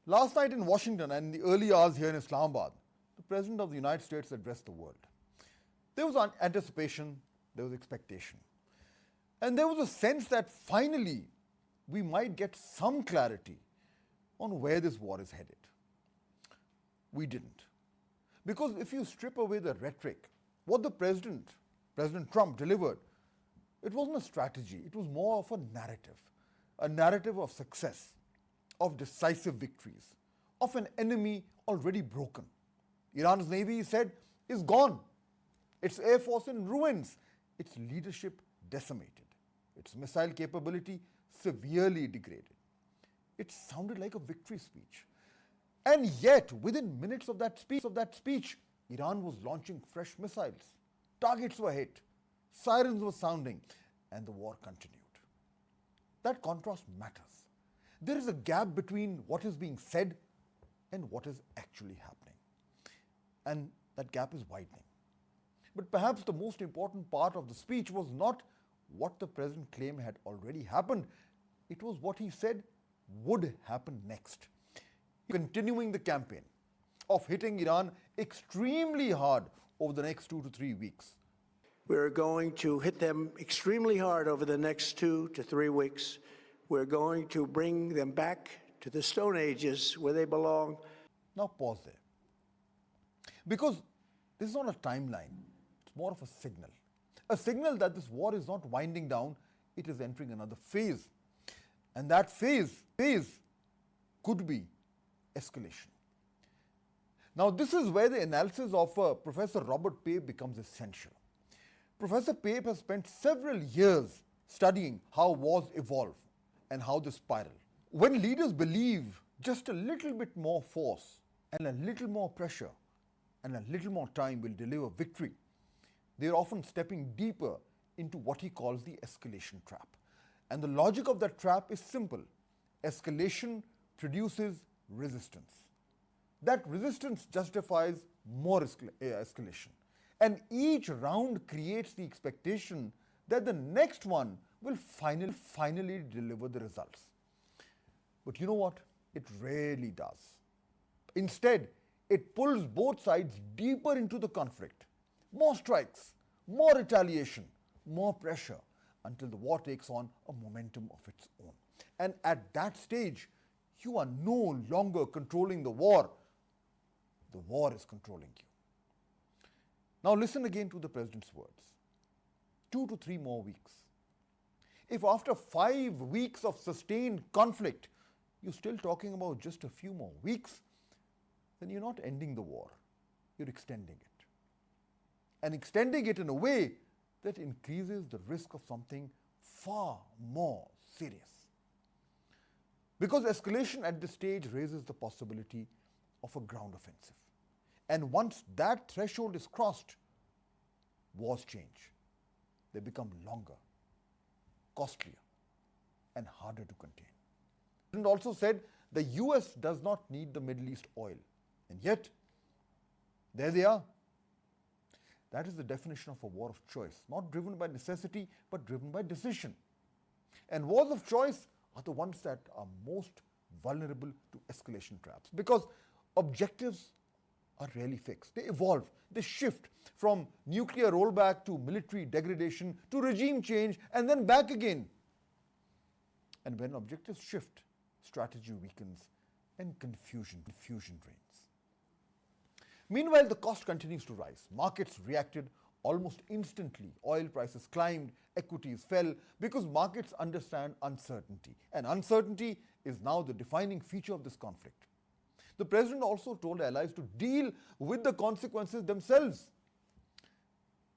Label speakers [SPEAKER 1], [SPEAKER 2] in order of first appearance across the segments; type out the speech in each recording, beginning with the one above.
[SPEAKER 1] Last night in Washington and in the early hours here in Islamabad, the President of the United States addressed the world. There was anticipation, there was expectation. And there was a sense that finally we might get some clarity on where this war is headed. We didn't. Because if you strip away the rhetoric, what the President Trump delivered, it wasn't a strategy, it was more of a narrative of success, of decisive victories, of an enemy already broken. Iran's navy, he said, is gone. Its air force in ruins, its leadership decimated, its missile capability severely degraded. It sounded like a victory speech. And yet, within minutes of that speech, Iran was launching fresh missiles. Targets were hit, sirens were sounding, and the war continued. That contrast matters. There is a gap between what is being said and what is actually happening. And that gap is widening. But perhaps the most important part of the speech was not what the President claimed had already happened. It was what he said would happen next. Continuing the campaign of hitting Iran extremely hard over the next 2 to 3 weeks.
[SPEAKER 2] We're going to hit them extremely hard over the next 2 to 3 weeks. We're going to bring them back to the Stone Ages where they belong.
[SPEAKER 1] Now pause there. Because this is not a timeline, it's more of a signal. A signal that this war is not winding down, it is entering another phase. And that phase could be escalation. Now this is where the analysis of Professor Robert Pape becomes essential. Professor Pape has spent several years studying how wars evolve and how they spiral. When leaders believe just a little bit more force and a little more pressure and a little more time will deliver victory, they are often stepping deeper into what he calls the escalation trap. And the logic of that trap is simple. Escalation produces resistance. That resistance justifies more escalation. And each round creates the expectation that the next one will finally deliver the results. But you know what? It rarely does. Instead, it pulls both sides deeper into the conflict. More strikes, more retaliation, more pressure, until the war takes on a momentum of its own. And at that stage, you are no longer controlling the war is controlling you. Now listen again to the President's words. 2 to 3 more weeks. If after 5 weeks of sustained conflict, you're still talking about just a few more weeks, then you're not ending the war, you're extending it. And extending it in a way that increases the risk of something far more serious. Because escalation at this stage raises the possibility of a ground offensive. And once that threshold is crossed, wars change. They become longer, costlier, and harder to contain. The President also said the US does not need the Middle East oil. And yet, there they are. That is the definition of a war of choice, not driven by necessity, but driven by decision. And wars of choice are the ones that are most vulnerable to escalation traps because objectives are rarely fixed. They evolve, they shift from nuclear rollback to military degradation to regime change and then back again. And when objectives shift, strategy weakens and confusion reigns. Meanwhile, the cost continues to rise. Markets reacted almost instantly. Oil prices climbed, equities fell because markets understand uncertainty. And uncertainty is now the defining feature of this conflict. The President also told allies to deal with the consequences themselves.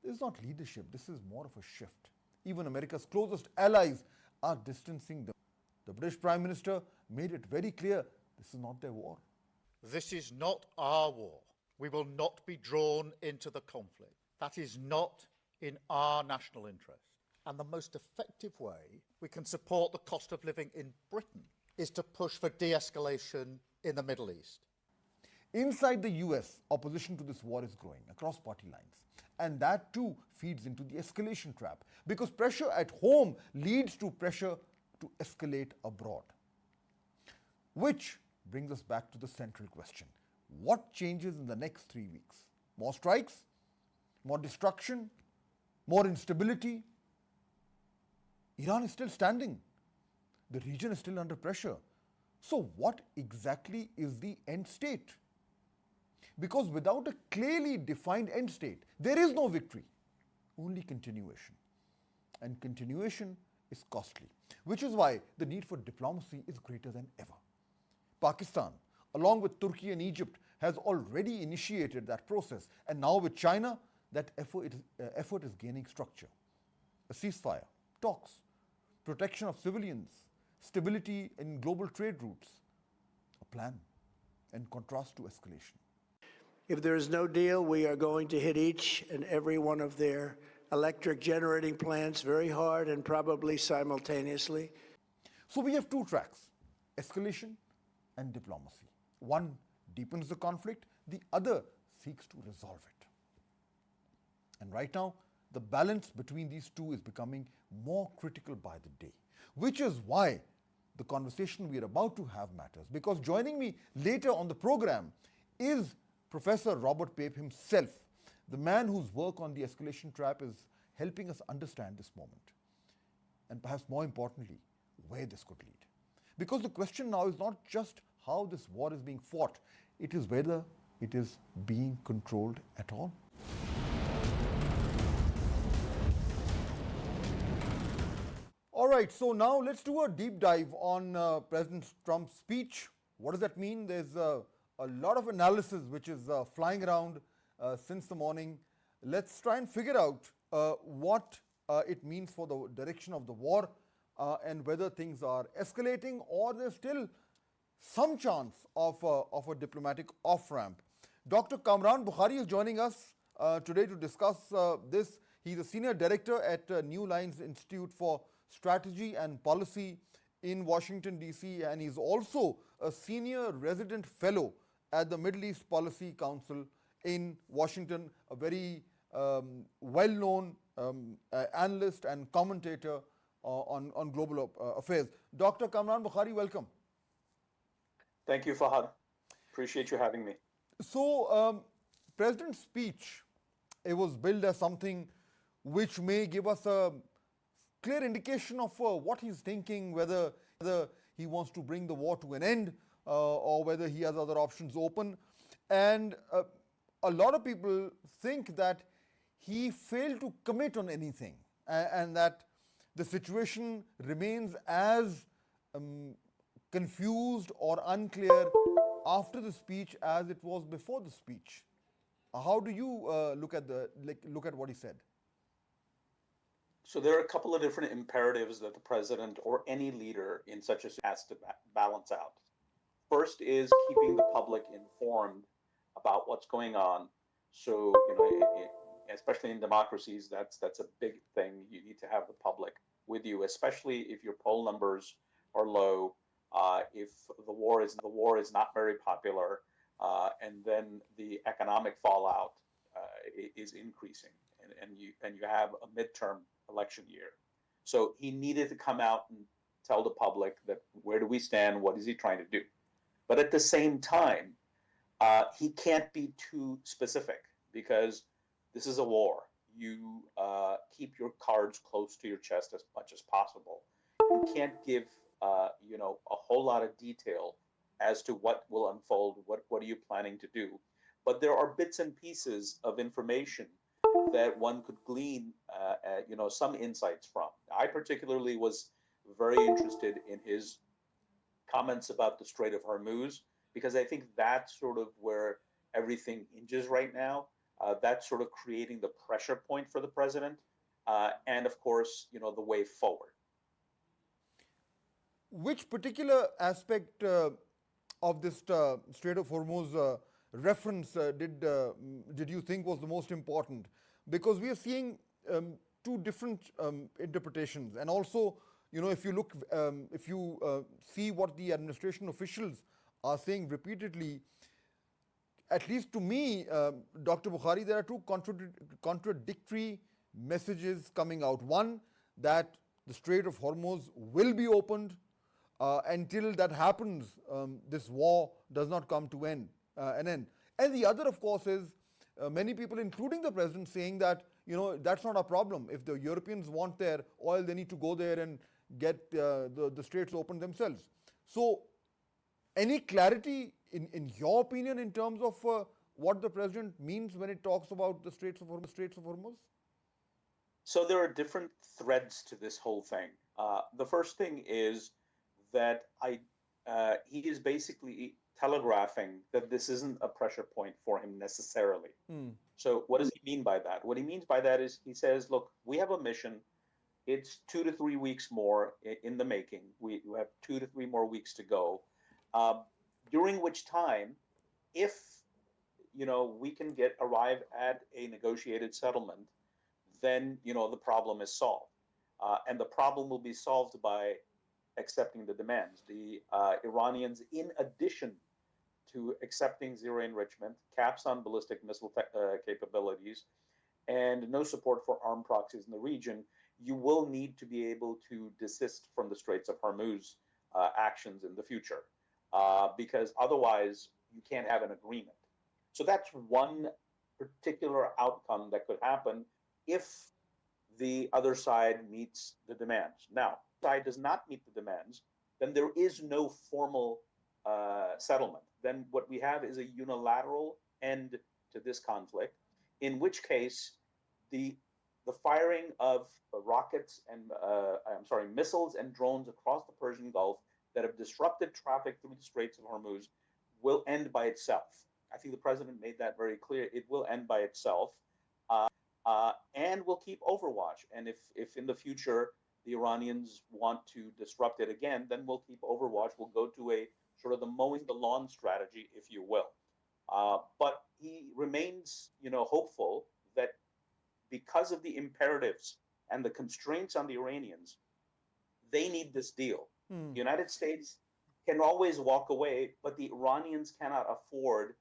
[SPEAKER 1] This is not leadership, this is more of a shift. Even America's closest allies are distancing them. The British Prime Minister made it very clear this is not their war.
[SPEAKER 3] This is not our war. We will not be drawn into the conflict. That is not in our national interest. And the most effective way we can support the cost of living in Britain is to push for de-escalation in the Middle East.
[SPEAKER 1] Inside the US, opposition to this war is growing across party lines. And that too feeds into the escalation trap because pressure at home leads to pressure to escalate abroad, which brings us back to the central question. What changes in the next 3 weeks? More strikes? More destruction? More instability? Iran is still standing. The region is still under pressure. So what exactly is the end state? Because without a clearly defined end state, there is no victory, only continuation. And continuation is costly, which is why the need for diplomacy is greater than ever. Pakistan, along with Turkey and Egypt, has already initiated that process, and now with China, that effort is gaining structure. A ceasefire, talks, protection of civilians, stability in global trade routes, a plan, in contrast to escalation.
[SPEAKER 2] If there is no deal, we are going to hit each and every one of their electric generating plants very hard and probably simultaneously.
[SPEAKER 1] So we have two tracks, escalation and diplomacy. One deepens the conflict, the other seeks to resolve it. And right now, the balance between these two is becoming more critical by the day, which is why the conversation we are about to have matters. Because joining me later on the program is Professor Robert Pape himself, the man whose work on the escalation trap is helping us understand this moment. And perhaps more importantly, where this could lead. Because the question now is not just how this war is being fought, it is whether it is being controlled at all. All right, so now let's do a deep dive on President Trump's speech. What does that mean? There's a lot of analysis which is flying around since the morning. Let's try and figure out what it means for the direction of the war and whether things are escalating or there's still some chance of a diplomatic off-ramp. Dr. Kamran Bukhari is joining us today to discuss this. He's a senior director at New Lines Institute for Strategy and Policy in Washington, D.C., and he's also a senior resident fellow at the Middle East Policy Council in Washington, a very well-known analyst and commentator on global affairs. Dr. Kamran Bukhari, welcome.
[SPEAKER 4] Thank you, Fahad. Appreciate you having me.
[SPEAKER 1] So, President's speech, it was billed as something which may give us a clear indication of what he's thinking, whether he wants to bring the war to an end or whether he has other options open. And a lot of people think that he failed to commit on anything and that the situation remains as confused or unclear after the speech as it was before the speech. How do you look at what he said?
[SPEAKER 4] So there are a couple of different imperatives that the president or any leader in such a has to balance out. First is keeping the public informed about what's going on. So, especially in democracies, that's a big thing. You need to have the public with you, especially if your poll numbers are low, if the war is not very popular, and then the economic fallout is increasing, and you have a midterm election year. So he needed to come out and tell the public that where do we stand, what is he trying to do? But at the same time, he can't be too specific because this is a war. You keep your cards close to your chest as much as possible. You can't give a whole lot of detail as to what will unfold, what are you planning to do. But there are bits and pieces of information that one could glean some insights from. I particularly was very interested in his comments about the Strait of Hormuz, because I think that's sort of where everything hinges right now. That's sort of creating the pressure point for the president, and of course, the way forward.
[SPEAKER 1] Which particular aspect of this Strait of Hormuz reference did you think was the most important? Because we are seeing two different interpretations, and also, if you see what the administration officials are saying repeatedly, at least to me, Dr. Bukhari, there are two contradictory messages coming out. One, that the Strait of Hormuz will be opened Until that happens, this war does not come to an end. And the other, of course, is many people, including the president, saying that, that's not a problem. If the Europeans want their oil, they need to go there and get the straits open themselves. So, any clarity in your opinion in terms of what the president means when it talks about the Straits of Hormuz?
[SPEAKER 4] So there are different threads to this whole thing. The first thing is that he is basically telegraphing that this isn't a pressure point for him necessarily. So what does he mean by that? What he means by that is he says, look, we have a mission. It's 2 to 3 weeks more in the making. We have 2 to 3 more weeks to go, during which time, if we can arrive at a negotiated settlement, then the problem is solved, and the problem will be solved by accepting the demands. The Iranians, in addition to accepting zero enrichment, caps on ballistic missile capabilities, and no support for armed proxies in the region, you will need to be able to desist from the Straits of Hormuz actions in the future, because otherwise you can't have an agreement. So that's one particular outcome that could happen if the other side meets the demands. Now, if the side does not meet the demands, then there is no formal settlement. Then what we have is a unilateral end to this conflict, in which case the firing of rockets and missiles and drones across the Persian Gulf that have disrupted traffic through the Straits of Hormuz will end by itself. I think the president made that very clear. It will end by itself, and we'll keep Overwatch. And if in the future the Iranians want to disrupt it again, then we'll keep Overwatch. We'll go to a sort of the mowing the lawn strategy, if you will. But he remains, hopeful that because of the imperatives and the constraints on the Iranians, they need this deal. The United States can always walk away, but the Iranians cannot afford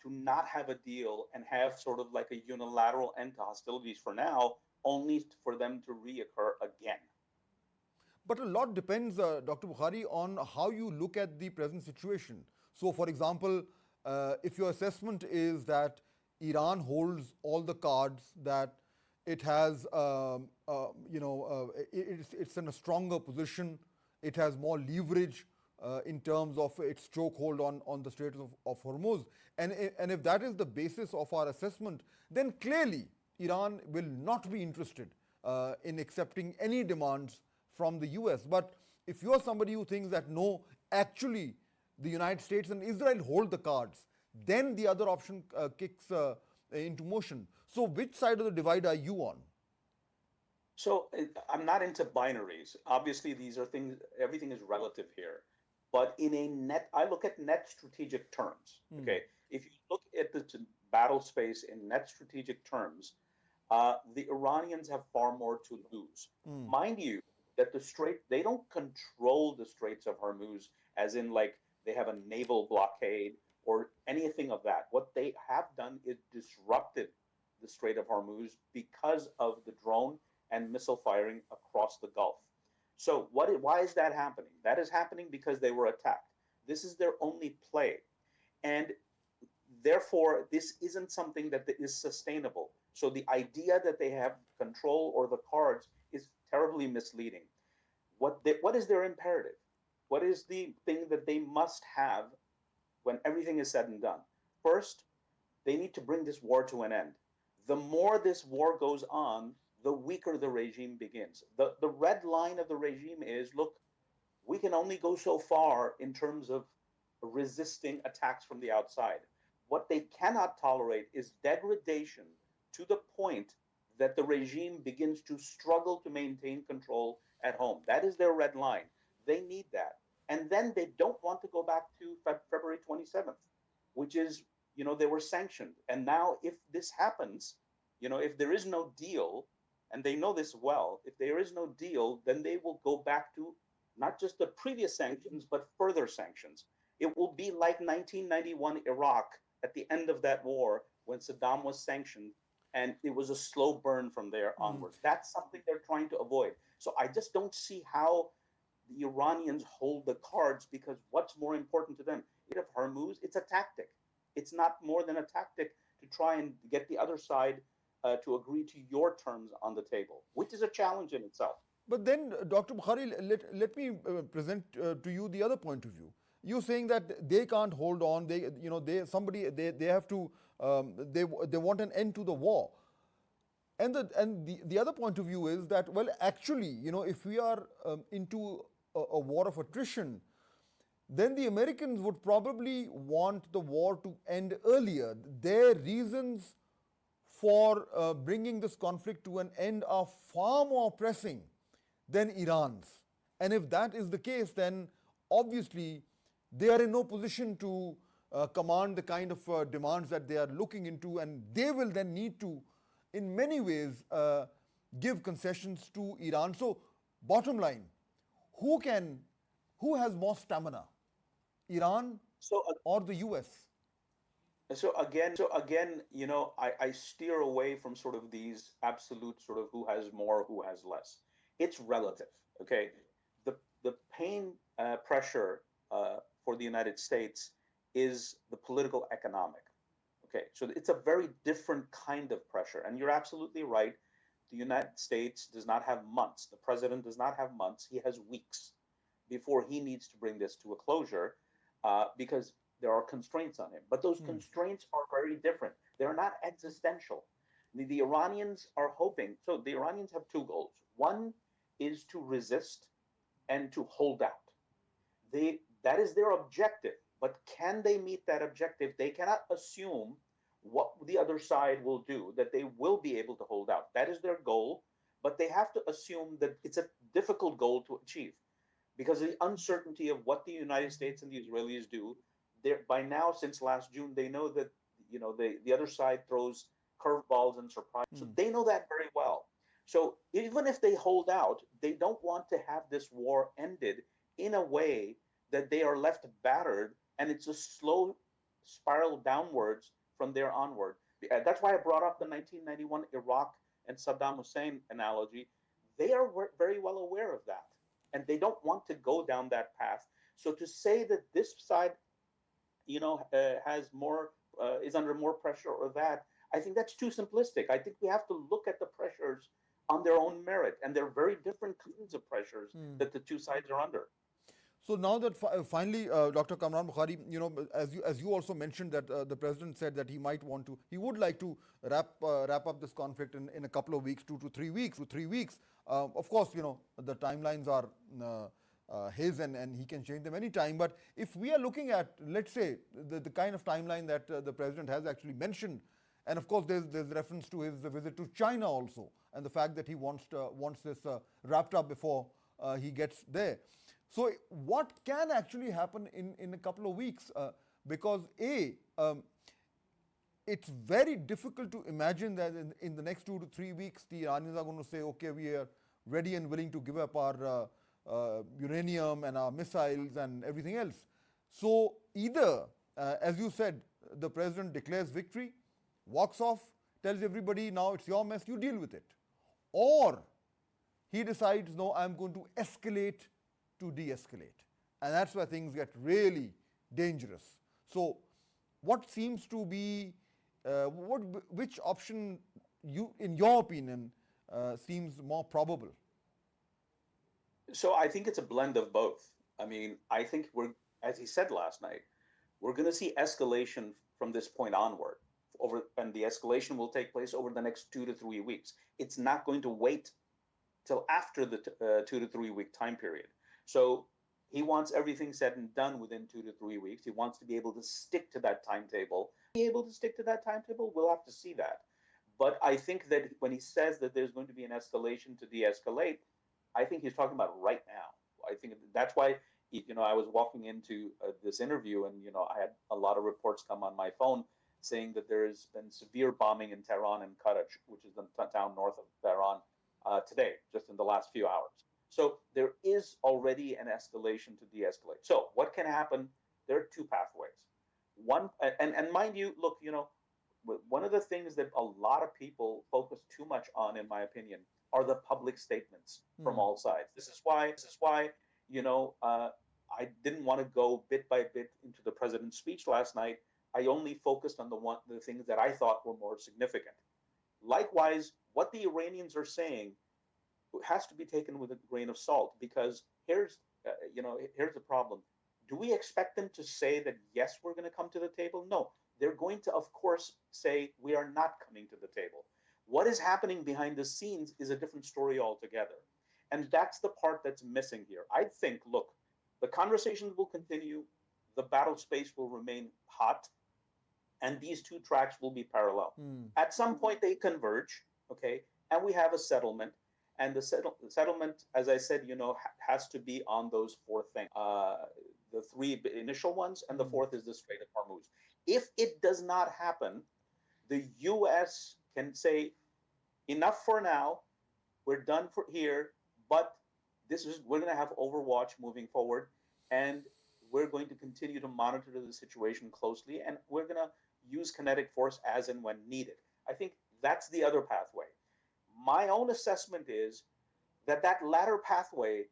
[SPEAKER 4] to not have a deal and have sort of like a unilateral end to hostilities for now, only for them to reoccur again.
[SPEAKER 1] But a lot depends, Dr. Bukhari, on how you look at the present situation. So, for example, if your assessment is that Iran holds all the cards, that it has, it's in a stronger position, it has more leverage in terms of its chokehold on the Strait of Hormuz. And if that is the basis of our assessment, then clearly Iran will not be interested in accepting any demands from the US. But if you're somebody who thinks that no, actually the United States and Israel hold the cards, then the other option kicks into motion. So which side of the divide are you on?
[SPEAKER 4] So I'm not into binaries. Obviously, these are things, everything is relative here. But I look at net strategic terms. Okay, if you look at the battle space in net strategic terms, the Iranians have far more to lose. Mind you, that the Strait, they don't control the Straits of Hormuz, as in like they have a naval blockade or anything of that. What they have done is disrupted the Strait of Hormuz because of the drone and missile firing across the Gulf. So why is that happening? That is happening because they were attacked. This is their only play. And therefore, this isn't something that is sustainable. So the idea that they have control or the cards is terribly misleading. What is their imperative? What is the thing that they must have when everything is said and done? First, they need to bring this war to an end. The more this war goes on, the weaker the regime begins. The red line of the regime is, look, we can only go so far in terms of resisting attacks from the outside. What they cannot tolerate is degradation to the point that the regime begins to struggle to maintain control at home. That is their red line. They need that. And then they don't want to go back to February 27th, which is, they were sanctioned. And now if this happens, if there is no deal, and they know this well, if there is no deal, then they will go back to not just the previous sanctions, but further sanctions. It will be like 1991 Iraq at the end of that war when Saddam was sanctioned, and it was a slow burn from there onwards. That's something they're trying to avoid. So I just don't see how the Iranians hold the cards because what's more important to them? If Hormuz, it's a tactic. It's not more than a tactic to try and get the other side to agree to your terms on the table, which is a challenge in itself.
[SPEAKER 1] But then, Dr. Bukhari, let me present to you the other point of view. You're saying that they can't hold on. They have to. They want an end to the war. And the other point of view is that, well, actually, if we are into a war of attrition, then the Americans would probably want the war to end earlier. Their reasons for bringing this conflict to an end are far more pressing than Iran's. And if that is the case, then obviously they are in no position to command the kind of demands that they are looking into, and they will then need to, in many ways, give concessions to Iran. So, bottom line, who has more stamina, Iran or the US?
[SPEAKER 4] So again, I steer away from sort of these absolute sort of who has more, who has less. It's relative, okay? The pain pressure for the United States is the political economic. Okay, so it's a very different kind of pressure. And you're absolutely right. The United States does not have months. The president does not have months. He has weeks before he needs to bring this to a closure because there are constraints on him. But those constraints are very different. They're not existential. The Iranians are hoping. So the Iranians have two goals. One is to resist and to hold out. That is their objective. But can they meet that objective? They cannot assume what the other side will do, that they will be able to hold out. That is their goal, but they have to assume that it's a difficult goal to achieve because of the uncertainty of what the United States and the Israelis do. By now, since last June, they know that the other side throws curveballs and surprises. So they know that very well. So even if they hold out, they don't want to have this war ended in a way that they are left battered and it's a slow spiral downwards from there onward. That's why I brought up the 1991 Iraq and Saddam Hussein analogy. They are very well aware of that, and they don't want to go down that path. So to say that this side, has more, is under more pressure or that, I think that's too simplistic. I think we have to look at the pressures on their own merit, and they're very different kinds of pressures that the two sides are under.
[SPEAKER 1] So now that finally, Dr. Kamran Bukhari, as you also mentioned that the president said that he would like to wrap up this conflict in a couple of weeks, 2 to 3 weeks. Of course, the timelines are his and he can change them anytime. But if we are looking at, let's say, the kind of timeline that the president has actually mentioned, and of course there's reference to his visit to China also, and the fact that he wants this wrapped up before he gets there. So what can actually happen in a couple of weeks? Because it's very difficult to imagine that in the next 2 to 3 weeks, the Iranians are going to say, okay, we are ready and willing to give up our uranium and our missiles and everything else. So either, as you said, the president declares victory, walks off, tells everybody, now it's your mess, you deal with it. Or he decides, no, I'm going to escalate to de-escalate. And that's where things get really dangerous. So what seems to be, which option, in your opinion, seems more probable?
[SPEAKER 4] So I think it's a blend of both. I mean, I think as he said last night, we're going to see escalation from this point onward. And the escalation will take place over the next 2 to 3 weeks. It's not going to wait till after the 2 to 3 week time period. So he wants everything said and done within 2 to 3 weeks. He wants to be able to stick to that timetable. Be able to stick to that timetable, we'll have to see that. But I think that when he says that there's going to be an escalation to de-escalate, I think he's talking about right now. I think that's why, I was walking into this interview and, I had a lot of reports come on my phone saying that there's been severe bombing in Tehran and Karaj, which is the town north of Tehran, today, just in the last few hours. So there is already an escalation to de-escalate. So what can happen? There are two pathways. One, and mind you, look, one of the things that a lot of people focus too much on, in my opinion, are the public statements from all sides. This is why, I didn't want to go bit by bit into the president's speech last night. I only focused on the things that I thought were more significant. Likewise, what the Iranians are saying has to be taken with a grain of salt, because here's the problem. Do we expect them to say that yes, we're going to come to the table? No, they're going to, of course, say we are not coming to the table. What is happening behind the scenes is a different story altogether. And that's the part that's missing here. I think, look, the conversations will continue, the battle space will remain hot, and these two tracks will be parallel. At some point, they converge, okay, and we have a settlement. And the settlement, as I said, has to be on those four things. The three initial ones, and the fourth is the Strait of Hormuz. If it does not happen, the U.S. can say, enough for now, we're done for here, but we're going to have Overwatch moving forward, and we're going to continue to monitor the situation closely, and we're going to use kinetic force as and when needed. I think that's the other pathway. My own assessment is that latter pathway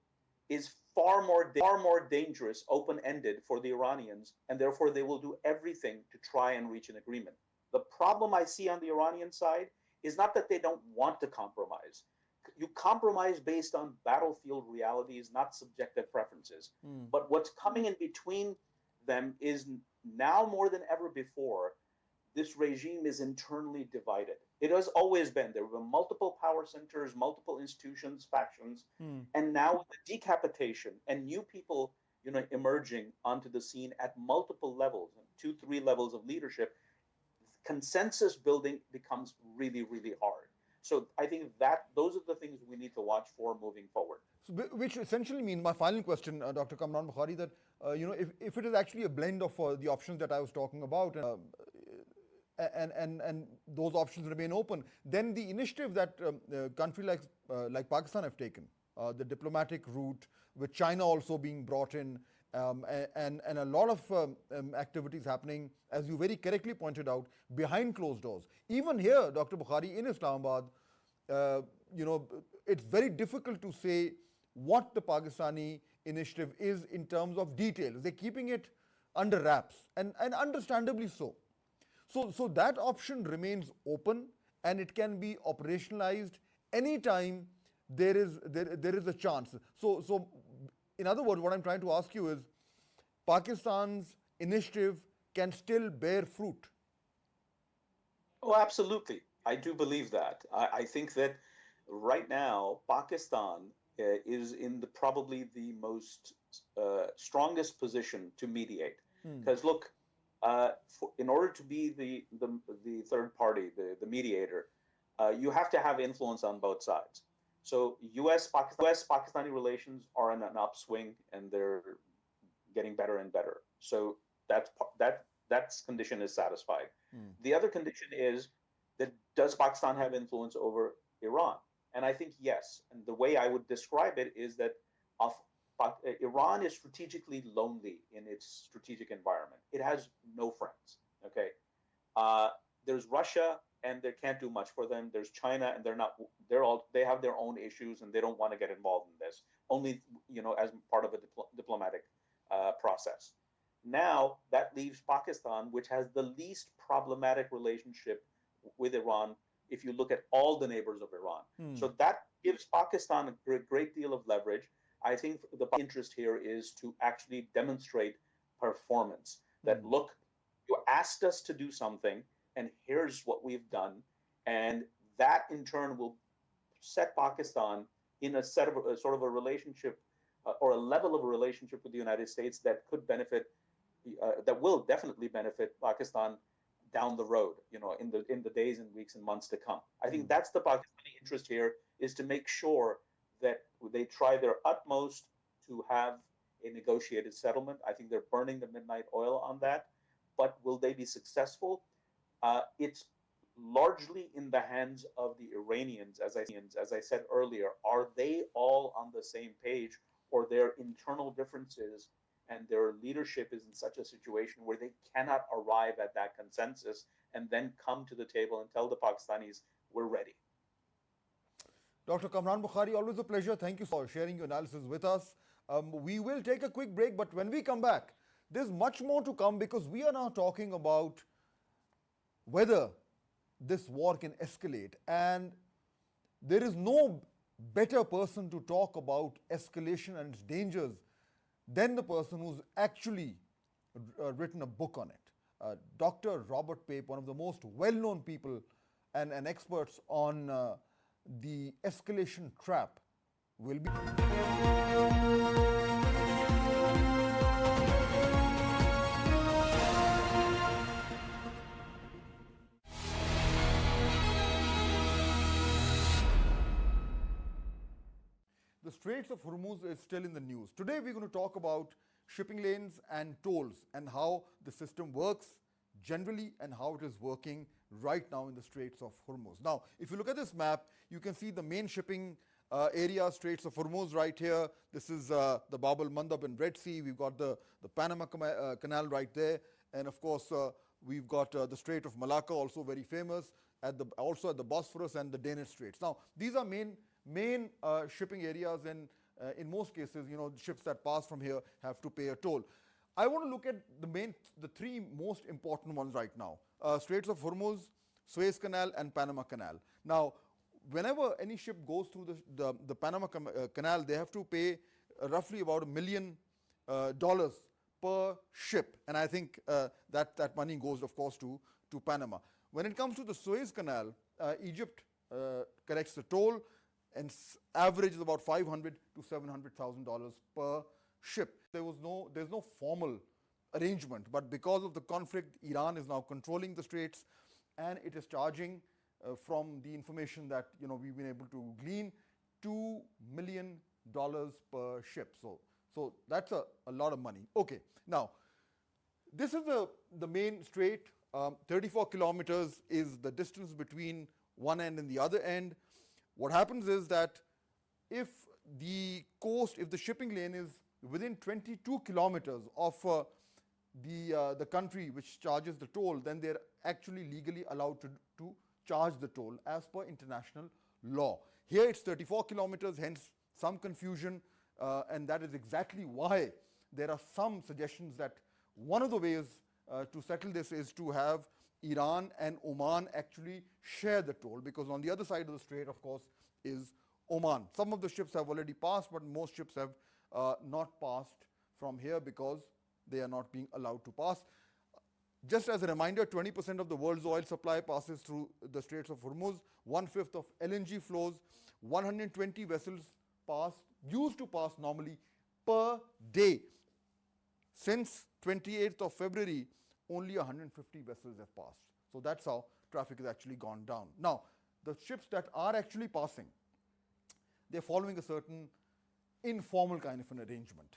[SPEAKER 4] is far more dangerous, open-ended for the Iranians, and therefore they will do everything to try and reach an agreement. The problem I see on the Iranian side is not that they don't want to compromise. You compromise based on battlefield realities, not subjective preferences. But what's coming in between them is, now more than ever before, this regime is internally divided. It has always been. There were multiple power centers, multiple institutions, factions, and now with the decapitation and new people, emerging onto the scene at multiple levels, 2-3 levels of leadership, consensus building becomes really, really hard. So I think that those are the things we need to watch for moving forward.
[SPEAKER 1] So, which essentially means, my final question, Dr. Kamran Bukhari, that if it is actually a blend of the options that I was talking about, and those options remain open, then the initiative that a country like Pakistan have taken, the diplomatic route, with China also being brought in, and a lot of activities happening, as you very correctly pointed out, behind closed doors. Even here, Dr. Bukhari, in Islamabad, it's very difficult to say what the Pakistani initiative is in terms of details. They're keeping it under wraps, and understandably so. So that option remains open, and it can be operationalized anytime there is a chance. So in other words, what I'm trying to ask you is, Pakistan's initiative can still bear fruit.
[SPEAKER 4] Oh, absolutely. I do believe that. I think that right now, Pakistan is in probably the most strongest position to mediate. Because look, in order to be the third party, the mediator, you have to have influence on both sides. So U.S.-Pakistani relations are in an upswing, and they're getting better and better. So that condition is satisfied. The other condition is that, does Pakistan have influence over Iran? And I think yes. And the way I would describe it is that Iran is strategically lonely in its strategic environment. It has no friends. Okay, there's Russia, and they can't do much for them. There's China, and they have their own issues, and they don't want to get involved in this. Only as part of a diplomatic process. Now that leaves Pakistan, which has the least problematic relationship with Iran, if you look at all the neighbors of Iran. So that gives Pakistan a great deal of leverage. I think the interest here is to actually demonstrate performance. That, look, you asked us to do something, and here's what we've done. And that in turn will set Pakistan in a sort of a relationship or a level of a relationship with the United States that could benefit, that will definitely benefit Pakistan down the road, in the days and weeks and months to come. I think that's the Pakistani interest here, is to make sure that they try their utmost to have a negotiated settlement. I think they're burning the midnight oil on that. But will they be successful? It's largely in the hands of the Iranians, as I said earlier. Are they all on the same page, or their internal differences and their leadership is in such a situation where they cannot arrive at that consensus and then come to the table and tell the Pakistanis, we're ready?
[SPEAKER 1] Dr. Kamran Bukhari, always a pleasure. Thank you for sharing your analysis with us. We will take a quick break, but when we come back, there's much more to come because we are now talking about whether this war can escalate. And there is no better person to talk about escalation and its dangers than the person who's actually written a book on it. Dr. Robert Pape, one of the most well-known people and experts on the escalation trap, will be. The Straits of Hormuz is still in the news. Today we're going to talk about shipping lanes and tolls and how the system works generally and how it is working right now in the Straits of Hormuz. Now, if you look at this map, you can see the main shipping area, Straits of Hormuz right here. This is the Bab el-Mandab and Red Sea. We've got the Panama Canal right there. And of course, we've got the Strait of Malacca, also very famous, also at the Bosphorus and the Danish Straits. Now, these are main shipping areas, and in most cases, ships that pass from here have to pay a toll. I want to look at the three most important ones right now: Straits of Hormuz, Suez Canal, and Panama Canal. Now, whenever any ship goes through the Panama Canal, they have to pay roughly about $1 million per ship, and I think that money goes, of course, to Panama. When it comes to the Suez Canal, Egypt collects the toll, and average is about $500,000 to $700,000 per ship. There's no formal arrangement, but because of the conflict, Iran is now controlling the straits, and it is charging, from the information that we've been able to glean, $2 million per ship. So that's a lot of money. Okay, now this is the main strait. 34 kilometers is the distance between one end and the other end. What happens is that if the shipping lane is within 22 kilometers of the country which charges the toll, then they're actually legally allowed to charge the toll as per international law. Here it's 34 kilometers, hence some confusion, and that is exactly why there are some suggestions that one of the ways to settle this is to have Iran and Oman actually share the toll, because on the other side of the strait, of course, is Oman. Some of the ships have already passed, but most ships have not passed from here because they are not being allowed to pass. Just as a reminder, 20% of the world's oil supply passes through the Straits of Hormuz, 1/5 of LNG flows, 120 vessels used to pass normally per day. Since 28th of February, only 150 vessels have passed. So that's how traffic has actually gone down. Now, the ships that are actually passing, they're following a certain informal kind of an arrangement.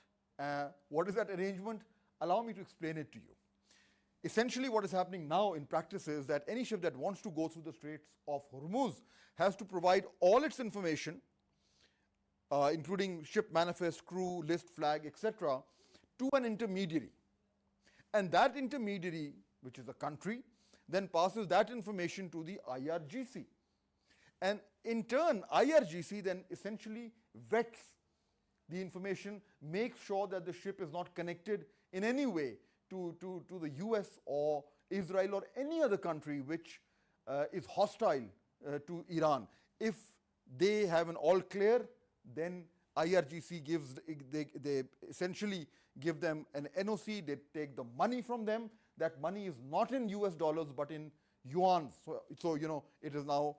[SPEAKER 1] What is that arrangement? Allow me to explain it to you. Essentially, what is happening now in practice is that any ship that wants to go through the Straits of Hormuz has to provide all its information, including ship manifest, crew, list, flag, etc., to an intermediary. And that intermediary, which is a country, then passes that information to the IRGC. And in turn, IRGC then essentially vets the information, makes sure that the ship is not connected in any way to the US or Israel or any other country which is hostile to Iran. If they have an all clear, then IRGC they essentially give them an NOC, they take the money from them. That money is not in US dollars but in yuan. So it is now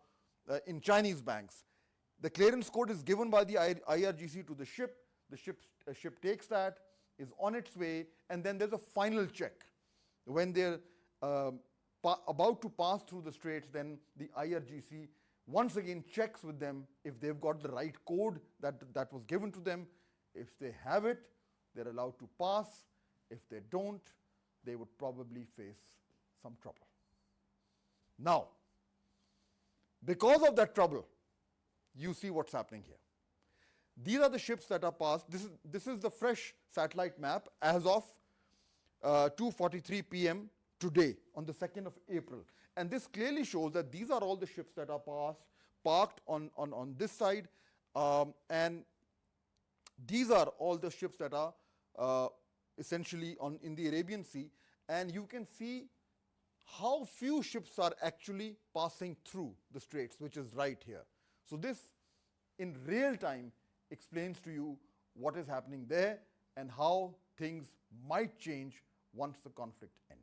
[SPEAKER 1] in Chinese banks. The clearance code is given by the IRGC to the ship. The ship takes that, is on its way, and then there's a final check. When they're about to pass through the straits, then the IRGC once again checks with them if they've got the right code that was given to them. If they have it, they're allowed to pass. If they don't, they would probably face some trouble. Now, because of that trouble, you see what's happening here. These are the ships that are passed. This is the fresh satellite map as of 2:43 p.m. today on the 2nd of April. And this clearly shows that these are all the ships that are parked on this side. And These are all the ships that are essentially in the Arabian Sea, and you can see how few ships are actually passing through the straits, which is right here. So this in real time explains to you what is happening there and how things might change once the conflict ends.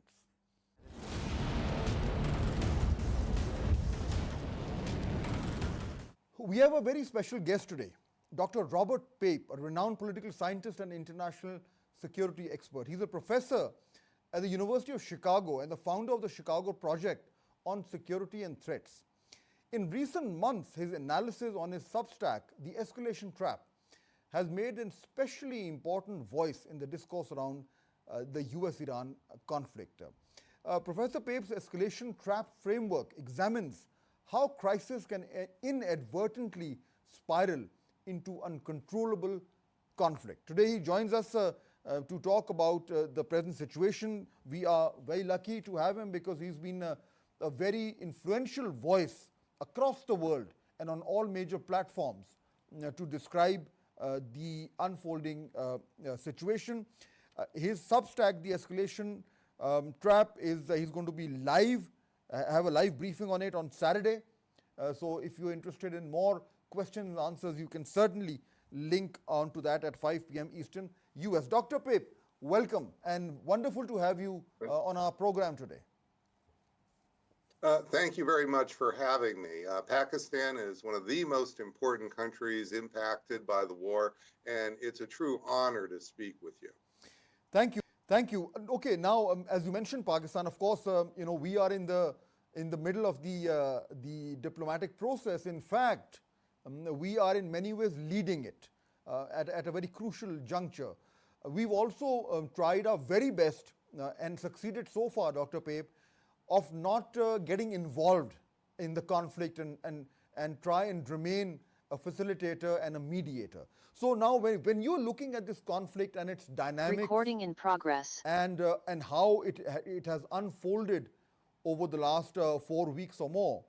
[SPEAKER 1] We have a very special guest today, Dr. Robert Pape, a renowned political scientist and international security expert. He's a professor at the University of Chicago and the founder of the Chicago Project on Security and Threats. In recent months, his analysis on his Substack, The Escalation Trap, has made an especially important voice in the discourse around the US-Iran conflict. Professor Pape's Escalation Trap framework examines how crisis can inadvertently spiral into uncontrollable conflict. Today he joins us to talk about the present situation. We are very lucky to have him because he's been a very influential voice across the world and on all major platforms to describe the unfolding situation. His Substack, The Escalation Trap, is he's going to be live, have a live briefing on it on Saturday. So if you're interested in more questions and answers, you can certainly link onto that at 5 p.m. Eastern US. Dr. Pape, welcome and wonderful to have you on our program today.
[SPEAKER 5] Thank you very much for having me. Pakistan is one of the most important countries impacted by the war, and it's a true honor to speak with you.
[SPEAKER 1] Thank you. Thank you. Okay, now as you mentioned Pakistan, of course, we are in the middle of the diplomatic process. In fact, we are in many ways leading it at a very crucial juncture. We've also tried our very best and succeeded so far, Dr. Pape, of not getting involved in the conflict and try and remain a facilitator and a mediator. So now when you're looking at this conflict and its dynamics,
[SPEAKER 6] recording in progress,
[SPEAKER 1] and how it has unfolded over the last 4 weeks or more,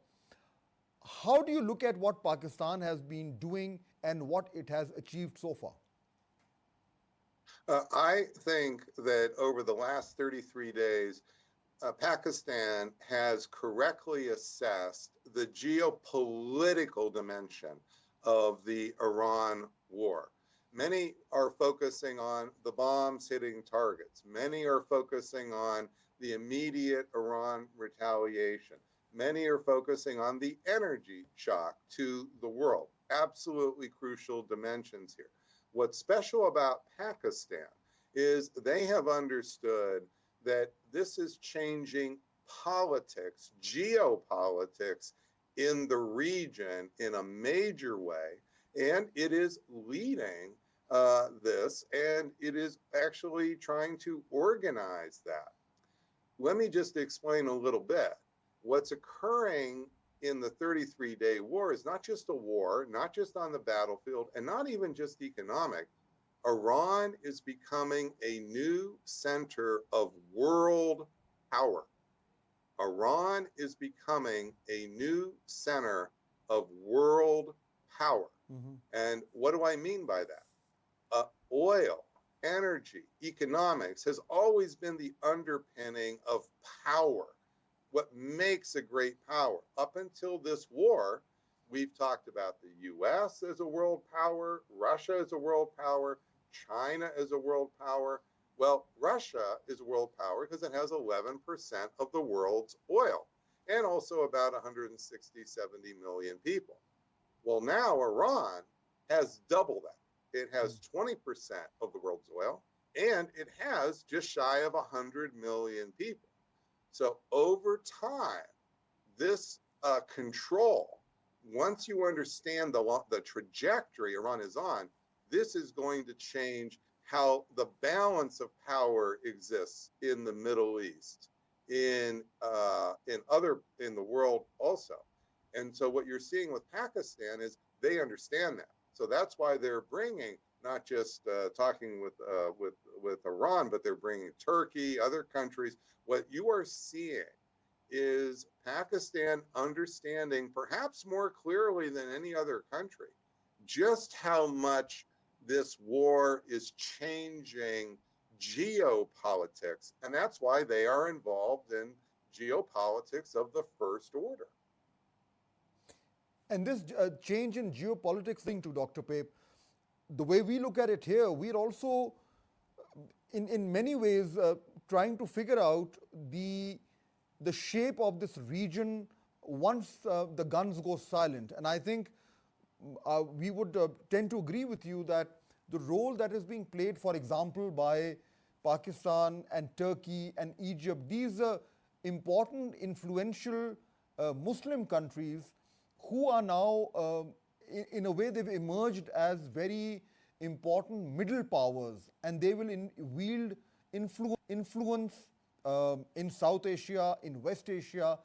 [SPEAKER 1] how do you look at what Pakistan has been doing and what it has achieved so far?
[SPEAKER 5] I think that over the last 33 days, Pakistan has correctly assessed the geopolitical dimension of the Iran war. Many are focusing on the bombs hitting targets. Many are focusing on the immediate Iran retaliation. Many are focusing on the energy shock to the world. Absolutely crucial dimensions here. What's special about Pakistan is they have understood that this is changing politics, geopolitics in the region in a major way, and it is leading this, and it is actually trying to organize that. Let me just explain a little bit. What's occurring in the 33-day war is not just a war, not just on the battlefield, and not even just economic. Iran is becoming a new center of world power. Iran is becoming a new center of world power. Mm-hmm. And what do I mean by that? Oil, energy, economics has always been the underpinning of power. What makes a great power? Up until this war, we've talked about the US as a world power, Russia as a world power, China as a world power. Well, Russia is a world power because it has 11% of the world's oil and also about 160, 70 million people. Well, now Iran has double that. It has 20% of the world's oil, and it has just shy of 100 million people. So over time, this control, once you understand the trajectory Iran is on, this is going to change how the balance of power exists in the Middle East, in the world also. And so what you're seeing with Pakistan is they understand that. So that's why they're bringing not just talking with Iran, but they're bringing Turkey, other countries. What you are seeing is Pakistan understanding, perhaps more clearly than any other country, just how much this war is changing geopolitics, and that's why they are involved in geopolitics of the first order.
[SPEAKER 1] And this change in geopolitics thing to Dr. Pape, the way we look at it here, we're also in many ways trying to figure out the shape of this region once the guns go silent. And I think we would tend to agree with you that the role that is being played, for example, by Pakistan and Turkey and Egypt, these important, influential Muslim countries who are now, in a way, they've emerged as very important middle powers, and they will wield influence in South Asia, in West Asia,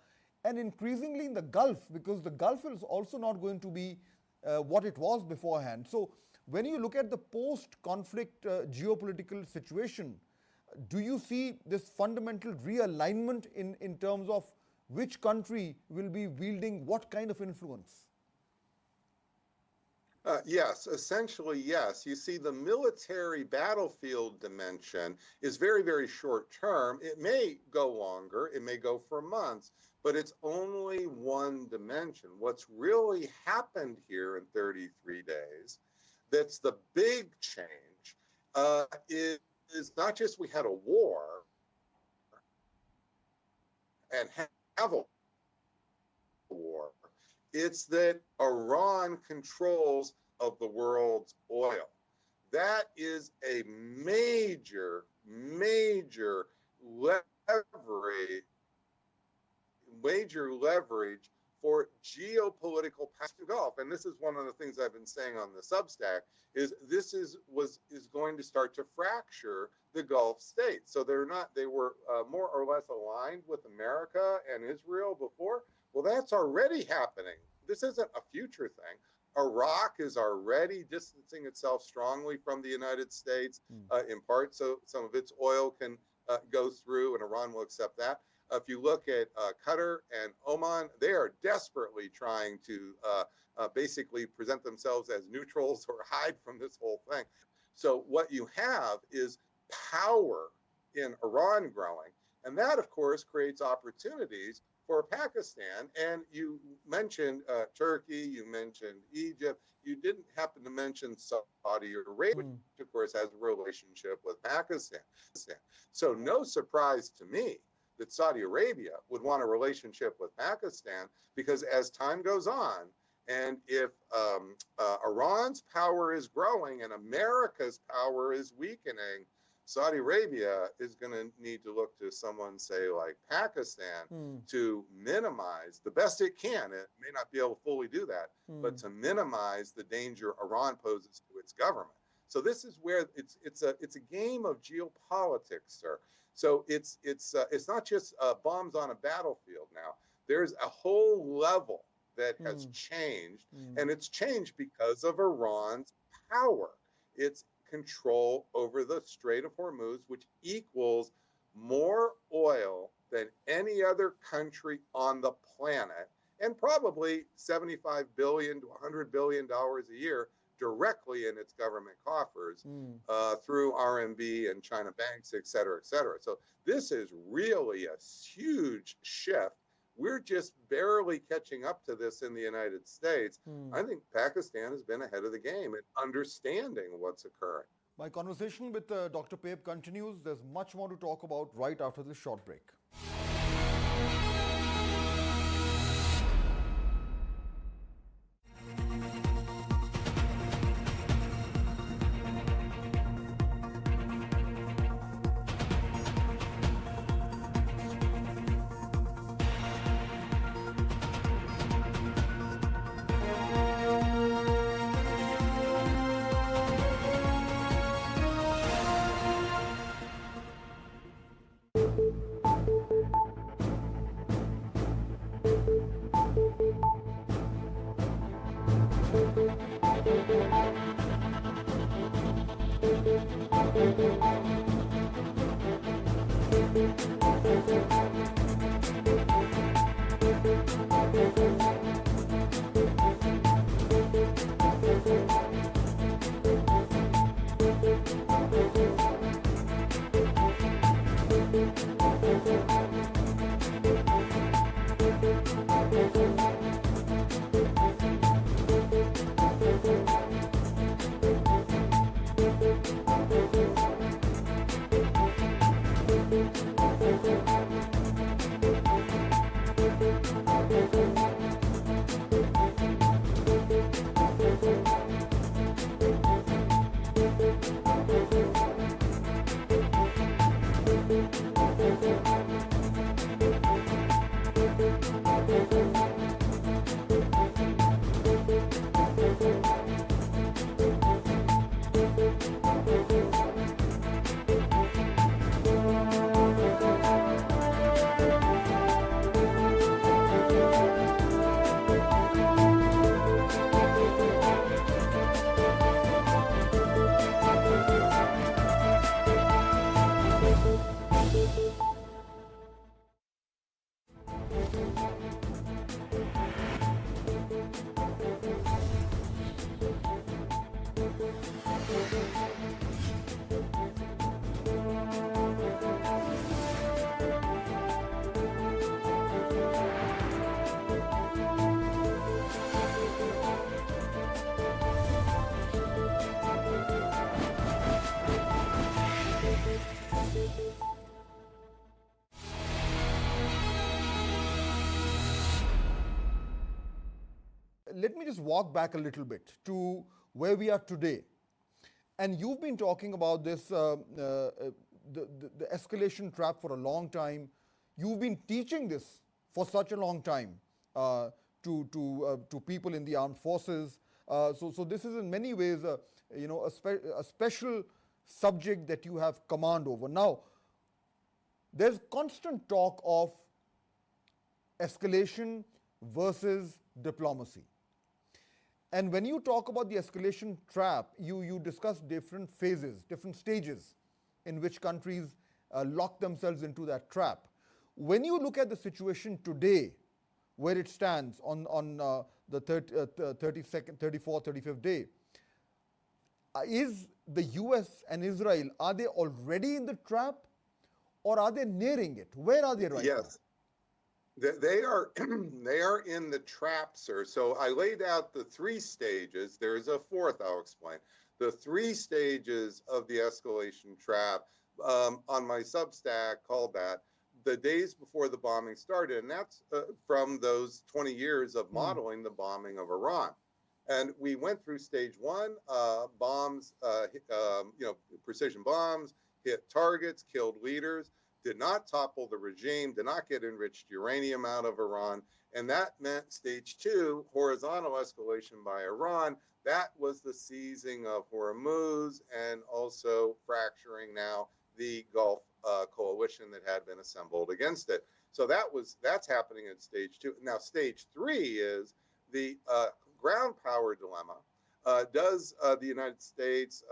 [SPEAKER 1] and increasingly in the Gulf, because the Gulf is also not going to be what it was beforehand. So when you look at the post-conflict geopolitical situation, do you see this fundamental realignment in terms of which country will be wielding what kind of influence?
[SPEAKER 5] Yes, essentially, yes. You see, the military battlefield dimension is very, very short term. It may go longer, it may go for months, but it's only one dimension. What's really happened here in 33 days, that's the big change, is not just we had a war and have a war, it's that Iran controls of the world's oil. That is a major, major leverage for geopolitical path to Gulf. And this is one of the things I've been saying on the Substack, is this is going to start to fracture the Gulf states. So they were more or less aligned with America and Israel before. Well, that's already happening. This isn't a future thing. Iraq is already distancing itself strongly from the United States, in part so some of its oil can go through, and Iran will accept that. If you look at Qatar and Oman, they are desperately trying to basically present themselves as neutrals or hide from this whole thing. So what you have is power in Iran growing, and that, of course, creates opportunities for Pakistan. And you mentioned Turkey, you mentioned Egypt, you didn't happen to mention Saudi Arabia, which of course has a relationship with Pakistan. So no surprise to me that Saudi Arabia would want a relationship with Pakistan, because as time goes on, and if Iran's power is growing and America's power is weakening, Saudi Arabia is going to need to look to someone, say, like Pakistan, to minimize the best it can. It may not be able to fully do that, but to minimize the danger Iran poses to its government. So this is where it's a game of geopolitics, sir. So it's not just bombs on a battlefield now. There's a whole level that has changed, and it's changed because of Iran's power. It's control over the Strait of Hormuz, which equals more oil than any other country on the planet, and probably $75 billion to $100 billion a year directly in its government coffers through RMB and China banks, et cetera, et cetera. So this is really a huge shift. We're just barely catching up to this in the United States. I think Pakistan has been ahead of the game in understanding what's occurring.
[SPEAKER 1] My conversation with Dr. Pape continues. There's much more to talk about right after this short break. let me just walk back a little bit to where we are today. And you've been talking about this, the escalation trap for a long time. You've been teaching this for such a long time to people in the armed forces. So this is in many ways a special subject that you have command over. Now, there's constant talk of escalation versus diplomacy. And when you talk about the escalation trap, you discuss different phases, different stages in which countries lock themselves into that trap. When you look at the situation today, where it stands on the 34th, 35th day, is the US and Israel, are they already in the trap or are they nearing it? Where are they right now?
[SPEAKER 5] Yes. They are they are in the trap, sir. So I laid out the three stages. There's a fourth I'll explain. The three stages of the escalation trap on my Substack called that the days before the bombing started. And that's from those 20 years of modeling the bombing of Iran. And we went through stage one, bombs, precision bombs, hit targets, killed leaders, did not topple the regime, did not get enriched uranium out of Iran. And that meant stage two, horizontal escalation by Iran. That was the seizing of Hormuz and also fracturing now the Gulf coalition that had been assembled against it. So that's happening in stage two. Now, stage three is the ground power dilemma. Does the United States,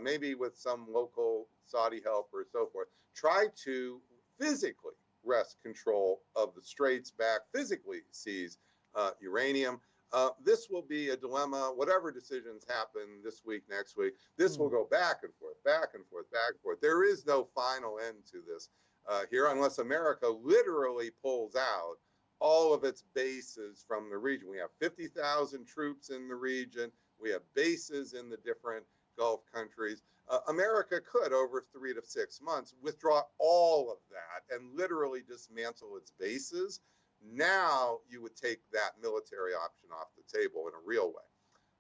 [SPEAKER 5] maybe with some local Saudi help or so forth, try to physically wrest control of the Straits back, physically seize uranium? This will be a dilemma. Whatever decisions happen this week, next week, this will go back and forth, back and forth, back and forth. There is no final end to this here unless America literally pulls out all of its bases from the region. We have 50,000 troops in the region. We have bases in the different Gulf countries. America could, over 3 to 6 months, withdraw all of that and literally dismantle its bases. Now you would take that military option off the table in a real way.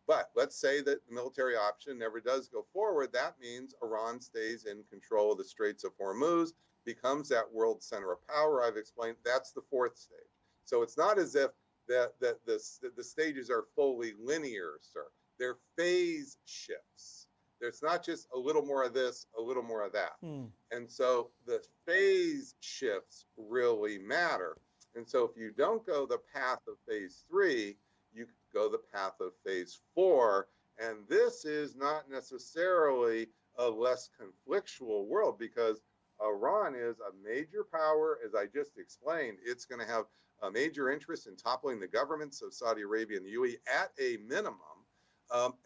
[SPEAKER 5] But let's say that the military option never does go forward. That means Iran stays in control of the Straits of Hormuz, becomes that world center of power I've explained. That's the fourth stage. So it's not as if the stages are fully linear, sir. They're phase shifts. There's not just a little more of this, a little more of that. And so the phase shifts really matter. And so if you don't go the path of phase three, you go the path of phase four. And this is not necessarily a less conflictual world because Iran is a major power, as I just explained. It's going to have a major interest in toppling the governments of Saudi Arabia and the UAE at a minimum.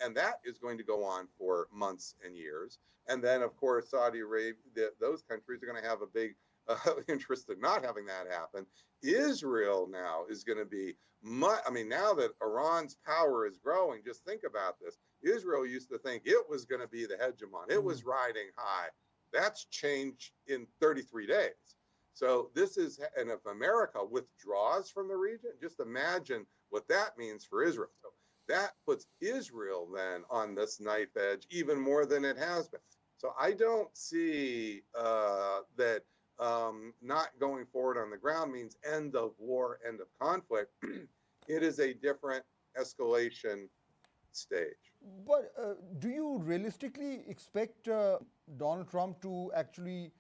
[SPEAKER 5] And that is going to go on for months and years. And then, of course, Saudi Arabia, those countries are going to have a big interest in not having that happen. Israel now is going to be now that Iran's power is growing, just think about this. Israel used to think it was going to be the hegemon. It was riding high. That's changed in 33 days. So this is, and if America withdraws from the region, just imagine what that means for Israel. So that puts Israel then on this knife edge even more than it has been. So I don't see that not going forward on the ground means end of war, end of conflict. It is a different escalation stage.
[SPEAKER 1] But do you realistically expect Donald Trump to actually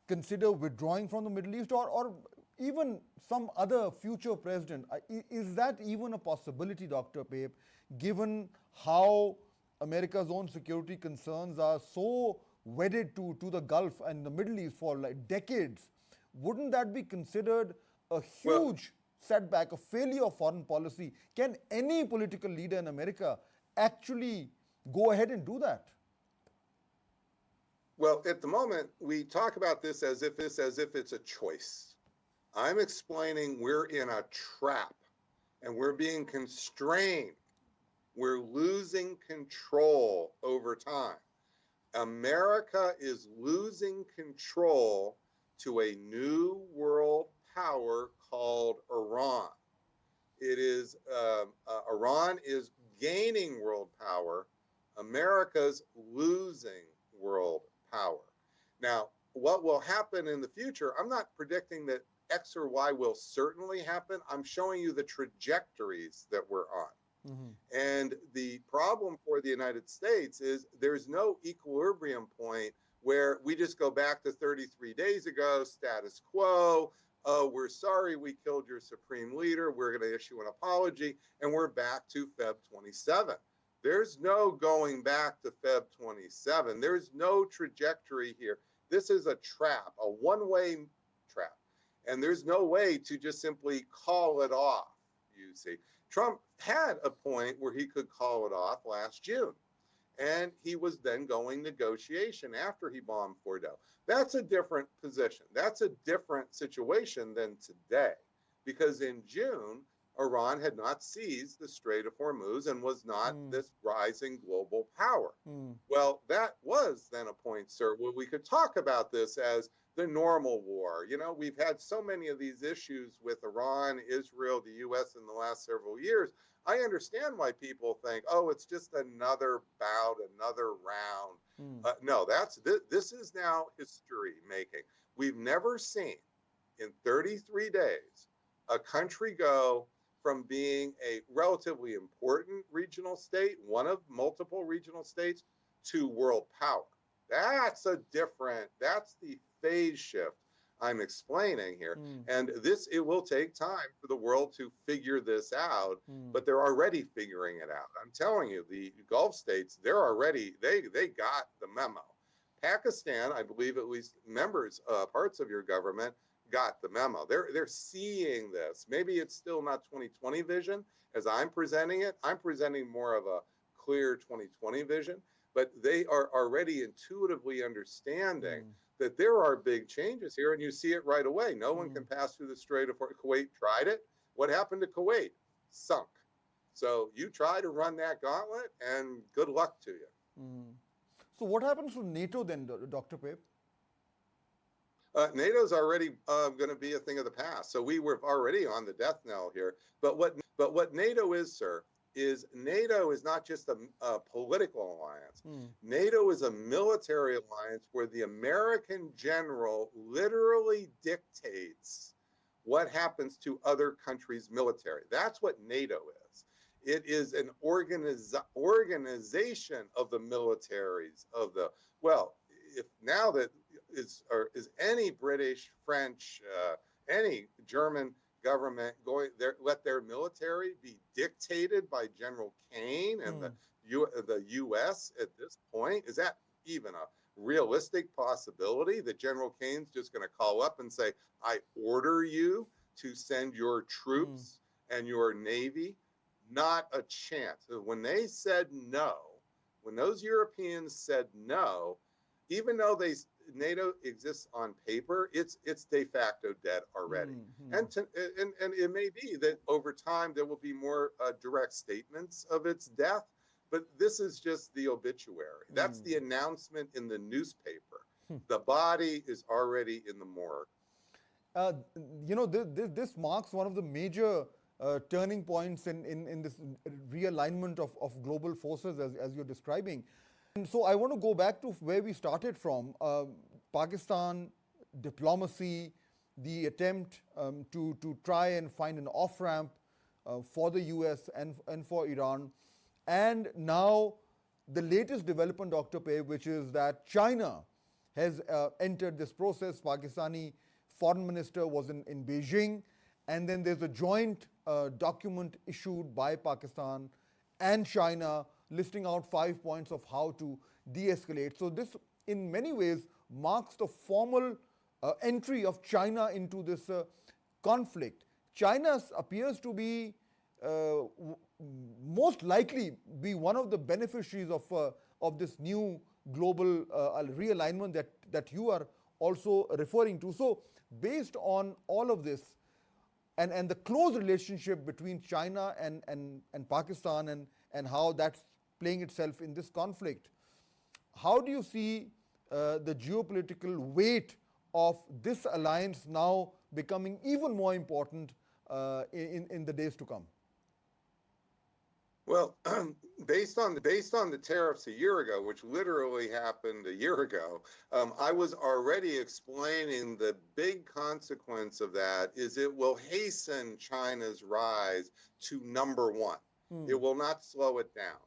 [SPEAKER 1] consider withdrawing from the Middle East or even some other future president? Is that even a possibility, Dr. Pape, given how America's own security concerns are so wedded to the Gulf and the Middle East for like decades? Wouldn't that be considered a huge setback, a failure of foreign policy? Can any political leader in America actually go ahead and do that?
[SPEAKER 5] Well, at the moment, we talk about this as if it's a choice. I'm explaining we're in a trap and we're being constrained. We're losing control over time. America is losing control to a new world power called Iran. It is Iran is gaining world power. America's losing world power. Now, what will happen in the future? I'm not predicting that X or Y will certainly happen. I'm showing you the trajectories that we're on. And the problem for the United States is there's no equilibrium point where we just go back to 33 days ago, status quo. Oh, we're sorry we killed your supreme leader. We're going to issue an apology, and we're back to Feb 27. There's no going back to Feb 27. There's no trajectory here. This is a trap, a one-way trap. And there's no way to just simply call it off, you see. Trump had a point where he could call it off last June. And he was then going negotiation after he bombed Fordo. That's a different position. That's a different situation than today. Because in June, Iran had not seized the Strait of Hormuz and was not this rising global power. Well, that was then a point, sir, where we could talk about this as the normal war. You know, we've had so many of these issues with Iran, Israel, the U.S. in the last several years. I understand why people think, oh, it's just another bout, another round. No, this is now history making. We've never seen in 33 days a country go from being a relatively important regional state, one of multiple regional states, to world power. That's the phase shift I'm explaining here. And it will take time for the world to figure this out, but they're already figuring it out. I'm telling you, the Gulf states, they got the memo. Pakistan, I believe at least members, parts of your government, got the memo. They're seeing this. Maybe it's still not 2020 vision as I'm presenting it. I'm presenting more of a clear 2020 vision, but they are already intuitively understanding that there are big changes here, and you see it right away. No one can pass through the Strait of Hormuz. Kuwait tried it. What happened to Kuwait? Sunk. So you try to run that gauntlet, and good luck to you.
[SPEAKER 1] So what happens to NATO then, Dr. Pape?
[SPEAKER 5] NATO's already going to be a thing of the past. So we were already on the death knell here. But what NATO is, sir, is NATO is not just a political alliance. NATO is a military alliance where the American general literally dictates what happens to other countries' military. That's what NATO is. It is an organization of the militaries of the, well, if now that is any British, French, any German government going there, let their military be dictated by General Kane and the U.S. at this point? Is that even a realistic possibility that General Kane's just going to call up and say, I order you to send your troops and your Navy? Not a chance. When they said no, when those Europeans said no, even though NATO exists on paper, it's de facto dead already. And it may be that over time there will be more direct statements of its death, but this is just the obituary. That's the announcement in the newspaper. The body is already in the morgue.
[SPEAKER 1] You know, this marks one of the major turning points in this realignment of global forces as you're describing. And so I want to go back to where we started from, Pakistan, diplomacy, the attempt to try and find an off-ramp for the US and for Iran. And now the latest development, Dr. Pape, which is that China has entered this process. Pakistani foreign minister was in Beijing. And then there's a joint document issued by Pakistan and China listing out 5 points of how to de-escalate. So this, in many ways, marks the formal entry of China into this conflict. China appears to be most likely be one of the beneficiaries of this new global realignment that you are also referring to. So based on all of this, and the close relationship between China and Pakistan and how that's playing itself in this conflict, how do you see the geopolitical weight of this alliance now becoming even more important in the days to come?
[SPEAKER 5] Well, based on the tariffs a year ago, which literally happened a year ago, I was already explaining the big consequence of that is it will hasten China's rise to number one. It will not slow it down.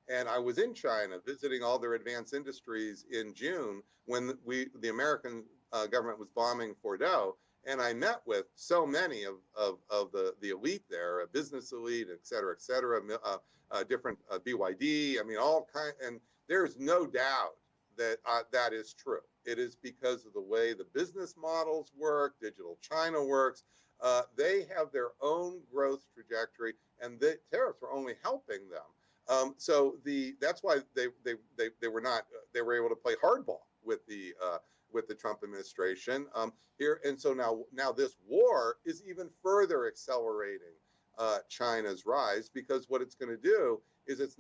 [SPEAKER 5] And I was in China visiting all their advanced industries in June when the American government was bombing Fordo. And I met with so many of the elite there, a business elite, et cetera, different BYD. I mean, all kind. And there's no doubt that that is true. It is because of the way the business models work, digital China works. They have their own growth trajectory, and the tariffs are only helping them. So that's why they were able to play hardball with the Trump administration here, and so now this war is even further accelerating China's rise, because what it's going to do is it's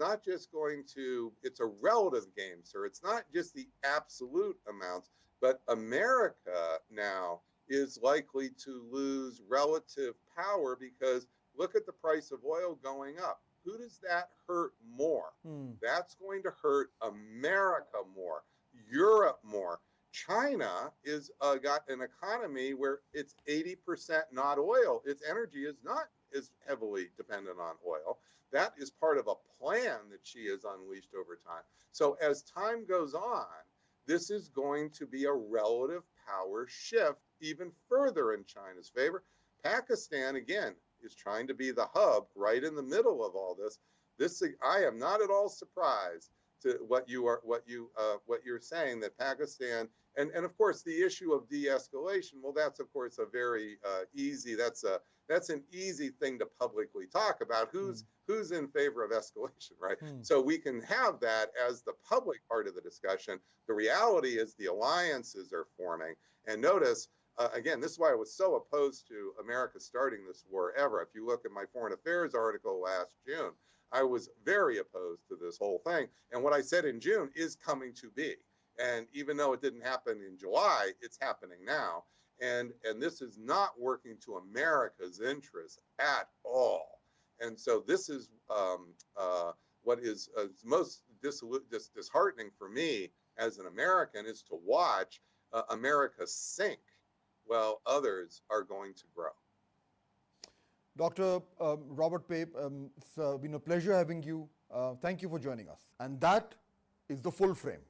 [SPEAKER 5] a relative game, sir. It's not just the absolute amounts, but America now is likely to lose relative power, because look at the price of oil going up. Who does that hurt more? That's going to hurt America more, Europe more. China is got an economy where it's 80% not oil. Its energy is not as heavily dependent on oil. That is part of a plan that she has unleashed over time. So as time goes on, this is going to be a relative power shift even further in China's favor. Pakistan, again, is trying to be the hub right in the middle of all this. I am not at all surprised to what you're saying, that Pakistan, and of course the issue of de-escalation, well, that's of course a very that's an easy thing to publicly talk about. Who's in favor of escalation, right? So we can have that as the public part of the discussion. The reality is the alliances are forming, and notice again, this is why I was so opposed to America starting this war ever. If you look at my foreign affairs article last June, I was very opposed to this whole thing. And what I said in June is coming to be. And even though it didn't happen in July, it's happening now. And this is not working to America's interests at all. And so this is what is most disheartening for me as an American, is to watch America sink while others are going to grow.
[SPEAKER 1] Dr. Robert Pape, it's been a pleasure having you. Thank you for joining us. And that is the full frame.